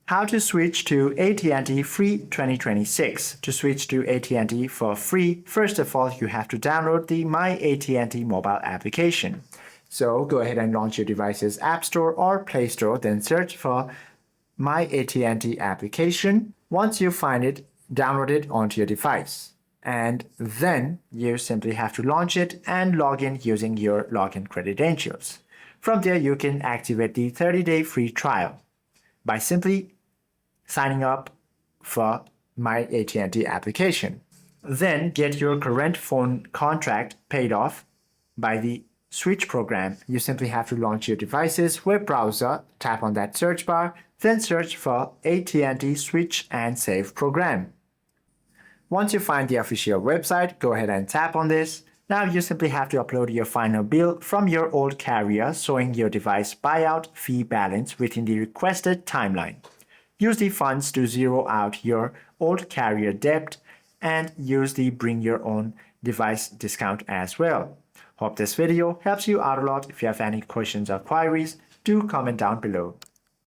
How to switch to AT&T Free 2026. To switch to AT&T for free, first of all, you have to download the My AT&T mobile application. So go ahead and launch your device's App Store or Play Store, then search for My AT&T application. Once you find it, download it onto your device. And then you simply have to launch it and log in using your login credentials. From there, you can activate the 30-day free trial by simply signing up for My AT&T application. Then get your current phone contract paid off by the Switch program. You simply have to launch your device's web browser, tap on that search bar, then search for AT&T Switch and Save program. Once you find the official website, go ahead and tap on this. Now you simply have to upload your final bill from your old carrier showing your device buyout fee balance within the requested timeline. Use the funds to zero out your old carrier debt and use the bring your own device discount as well. Hope this video helps you out a lot. If you have any questions or queries, do comment down below.